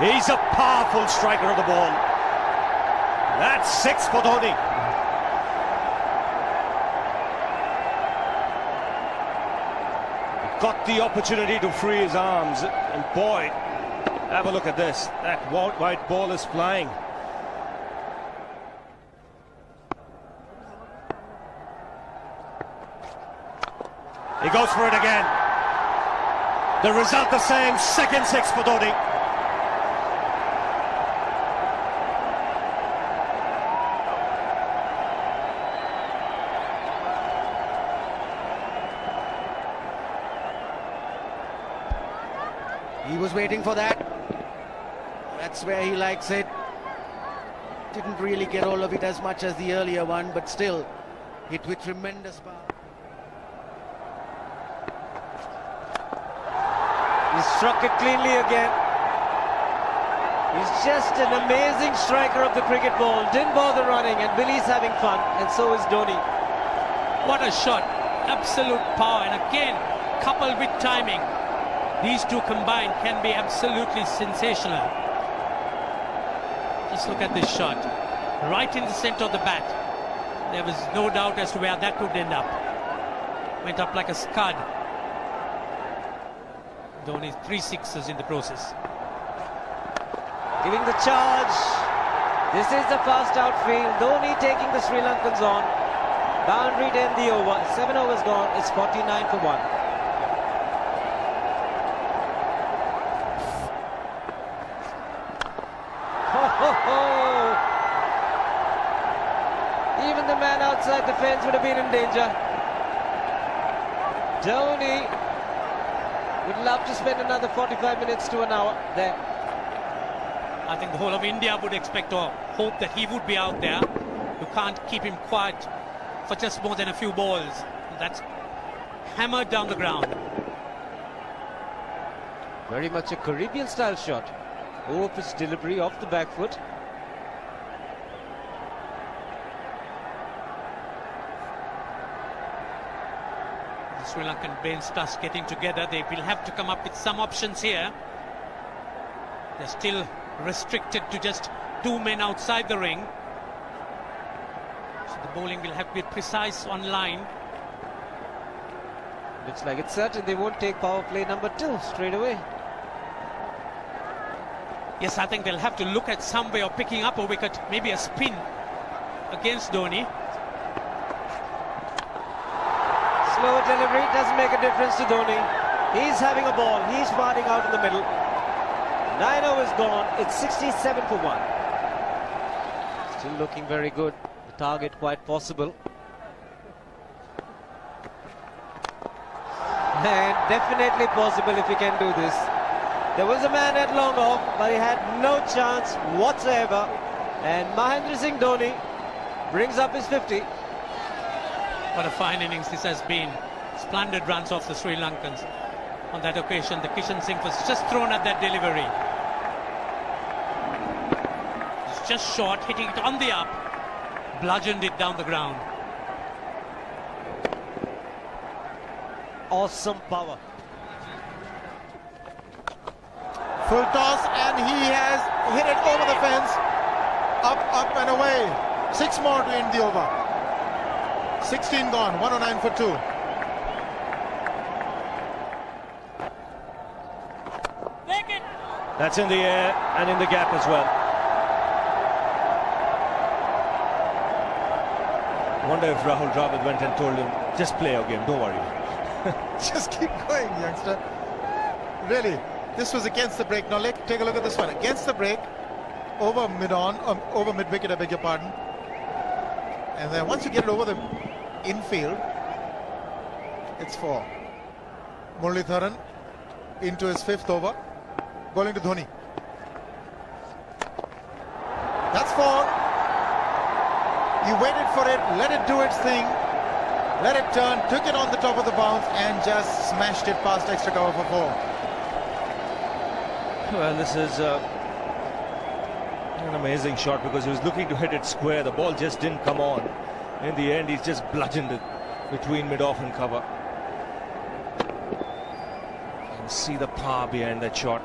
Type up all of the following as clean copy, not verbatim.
He's a powerful striker of the ball. That's 6 for Dhoni. Got the opportunity to free his arms, and boy, have a look at this. That white ball is flying. He goes for it again. The result the same, second 6 for Dhoni. He was waiting for that. That's where he likes it. Didn't really get all of it as much as the earlier one, but still hit with tremendous power. He struck it cleanly again. He's just an amazing striker of the cricket ball. Didn't bother running, and Billy's having fun, and so is Dhoni. What a shot. Absolute power, and again, coupled with timing. These two combined can be absolutely sensational. Just look at this shot. Right in the center of the bat. There was no doubt as to where that would end up. Went up like a scud. Dhoni 3 sixes in the process. Giving the charge. This is the fast outfield. Dhoni taking the Sri Lankans on. Boundary to end the over. 7 overs gone. It's 49 for 1. Even the man outside the fence would have been in danger. Dhoni would love to spend another 45 minutes to an hour there. I think the whole of India would expect or hope that he would be out there. You can't keep him quiet for just more than a few balls. That's hammered down the ground. Very much a Caribbean style shot. Over-pitch delivery off the back foot. The Sri Lankan bench starts getting together. They will have to come up with some options here. They're still restricted to just 2 men outside the ring. So the bowling will have to be precise on line. Looks like it's certain they won't take power play number 2 straight away. Yes, I think they'll have to look at some way of picking up a wicket, maybe a spin against Dhoni. Slower delivery doesn't make a difference to Dhoni. He's having a ball. He's firing out in the middle. 9 overs gone. It's 67 for 1. Still looking very good. The target quite possible. And definitely possible if he can do this. There was a man at long off, but he had no chance whatsoever. And Mahendra Singh Dhoni brings up his 50. What a fine innings this has been. Splendid runs off the Sri Lankans. On that occasion, the Kishan Singh was just thrown at that delivery. It's just short, hitting it on the up. Bludgeoned it down the ground. Awesome power. Full toss, and he has hit it over the fence. Up and away. 6 more to end the over. 16 gone, 109 for 2. That's in the air and in the gap as well. I wonder if Rahul Dravid went and told him, just play your game, don't worry. Just keep going, youngster. Really, this was against the break. Now take a look at this one. Against the break, over mid-wicket, I beg your pardon. And then once you get it over the infield, it's 4. Muralitharan into his 5th over, bowling to Dhoni. That's 4. He waited for it, let it do its thing, let it turn, took it on the top of the bounce and just smashed it past extra cover for 4. Well, this is an amazing shot because he was looking to hit it square. The ball just didn't come on. In the end, he's just bludgeoned it between mid-off and cover. You can see the power behind that shot.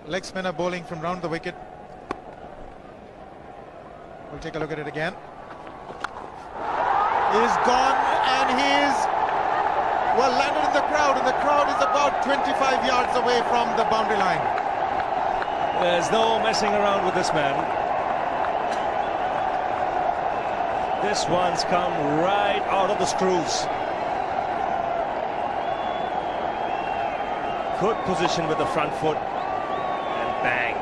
leg spinner bowling from round the wicket. We'll take a look at it again. He's gone, and he's well landed in the crowd, and the crowd is about 25 yards away from the boundary line. There's no messing around with this man. This one's come right out of the screws. Good position with the front foot, and bang.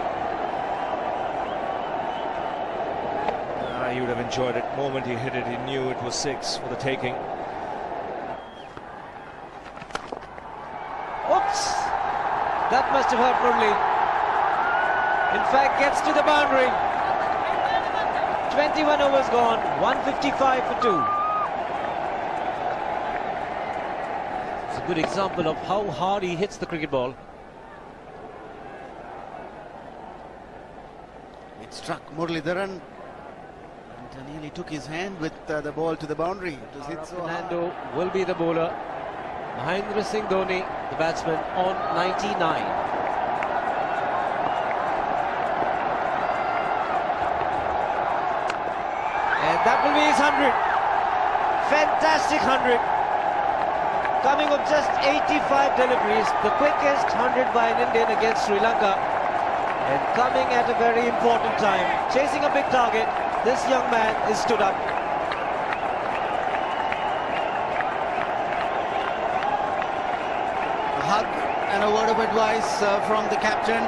He would have enjoyed it. The moment he hit it, he knew it was 6 for the taking. Oops! That must have hurt Murli. In fact, gets to the boundary. 21 overs gone, 155 for 2. It's a good example of how hard he hits the cricket ball. It struck Muralidharan and nearly took his hand with the ball to the boundary. It was hit so hard. Fernando will be the bowler. Mahendra Singh Dhoni, the batsman, on 99. And that will be his 100. Fantastic 100. Coming with just 85 deliveries, the quickest 100 by an Indian against Sri Lanka. And coming at a very important time. Chasing a big target, this young man is stood up. A hug and a word of advice from the captain.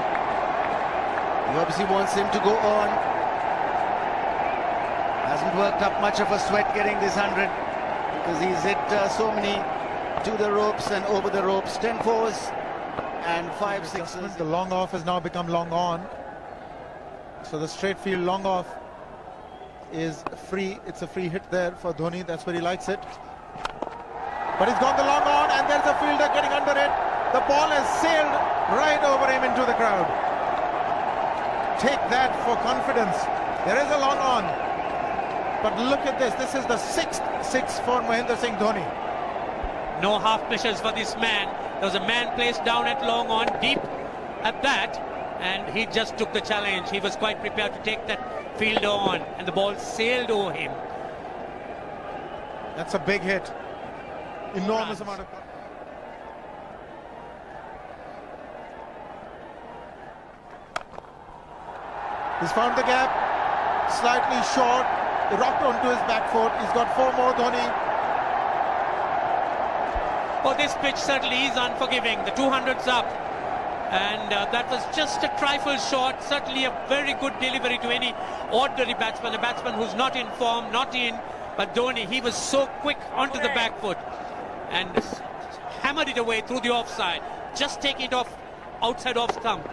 He obviously wants him to go on. Hasn't worked up much of a sweat getting this 100 because he's hit so many to the ropes and over the ropes. 10 fours and 5 sixes. The long off has now become long on. So the straight field long off is free. It's a free hit there for Dhoni. That's where he likes it. But he's gone the long on, and there's a fielder getting under it. The ball has sailed right over him into the crowd. Take that for confidence. There is a long on. But look at this. This is the 6th 6 for Mahendra Singh Dhoni. No half measures for this man. There was a man placed down at long on, deep at that, and he just took the challenge. He was quite prepared to take that fielder on, and the ball sailed over him. That's a big hit. Enormous amount of... He's found the gap, slightly short, rocked onto his back foot. He's got 4 more, Dhoni. Oh, this pitch certainly is unforgiving. The 200's up, and that was just a trifle short. Certainly a very good delivery to any ordinary batsman, a batsman who's not in form, not in. But Dhoni, he was so quick onto the back foot and hammered it away through the offside, just taking it off outside off stump.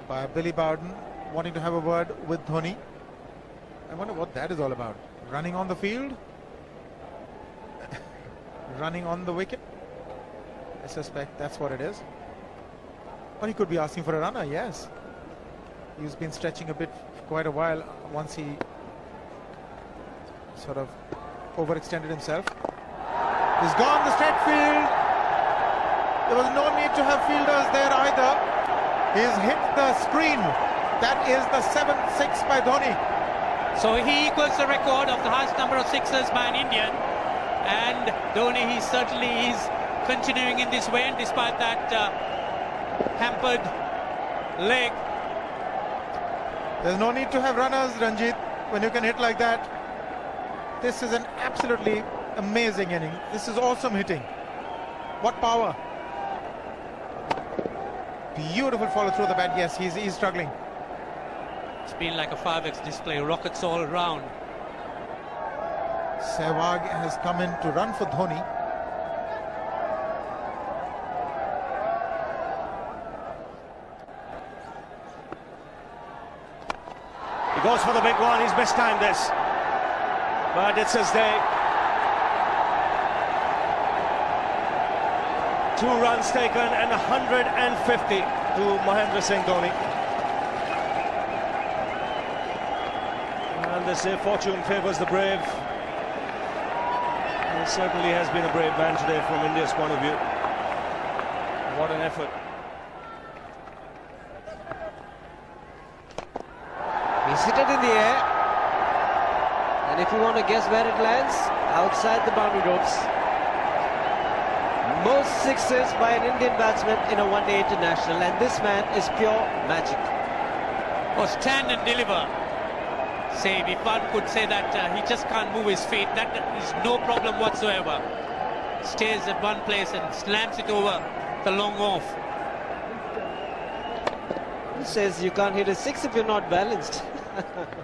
By Billy Bowden wanting to have a word with Dhoni. I wonder what that is all about. Running on the field? Running on the wicket? I suspect that's what it is. Or he could be asking for a runner, yes. He's been stretching a bit for quite a while once he sort of overextended himself. He's gone the straight field. There was no need to have fielders there either. He's hit the screen. That is the 7th 6 by Dhoni. So he equals the record of the highest number of sixes by an Indian. And Dhoni, he certainly is continuing in this way, and despite that hampered leg. There's no need to have runners, Ranjit, when you can hit like that. This is an absolutely amazing inning. This is awesome hitting. What power. Beautiful follow through the bat. Yes, he's struggling. It's been like a 5x display, rockets all around. Sehwag has come in to run for Dhoni. He goes for the big one. He's mistimed this, but it's his day. 2 runs taken and 150 to Mahendra Singh Dhoni. And they say fortune favours the brave. He certainly has been a brave man today from India's point of view. What an effort. He's hit it in the air. And if you want to guess where it lands, outside the boundary ropes. Most sixes by an Indian batsman in a one-day international, and this man is pure magic. Or stand and deliver. Say, if one could say that he just can't move his feet, that is no problem whatsoever. Stays at one place and slams it over the long off. He says you can't hit a six if you're not balanced.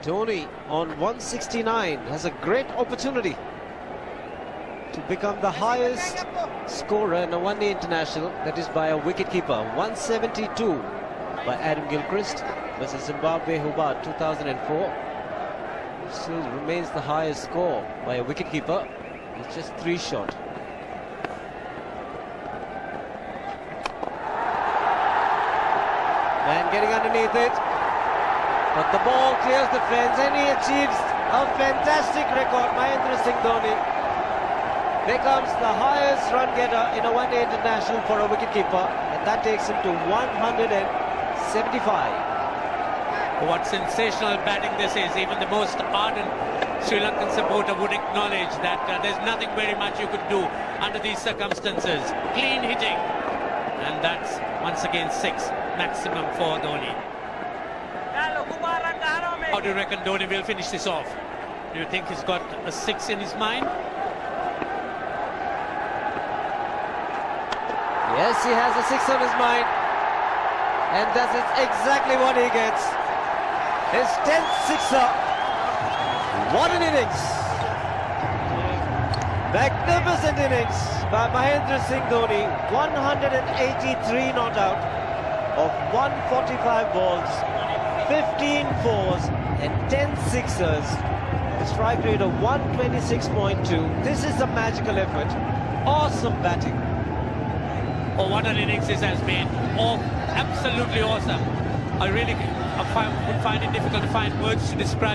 Dhoni on 169 has a great opportunity to become the highest scorer in a one-day international, that is by a wicketkeeper. 172 by Adam Gilchrist versus Zimbabwe Hobart 2004. Still remains the highest score by a wicketkeeper. It's just 3 short. Man getting underneath it, but the ball clears the fence and he achieves a fantastic record. Mahendra Singh Dhoni becomes the highest run getter in a one-day international for a wicketkeeper, and that takes him to 175. What sensational batting this is. Even the most ardent Sri Lankan supporter would acknowledge that there's nothing very much you could do under these circumstances. Clean hitting, and that's once again 6 maximum for Dhoni. How do you reckon Dhoni will finish this off? Do you think he's got a 6 in his mind? Yes, he has a 6 on his mind, and that is exactly what he gets. His 10th sixer. What an innings! Magnificent innings by Mahendra Singh Dhoni. 183 not out of 145 balls, 15 fours and 10 sixers. A strike rate of 126.2. This is a magical effort. Awesome batting. Oh, what an innings this has been. Oh, absolutely awesome. I really would find it difficult to find words to describe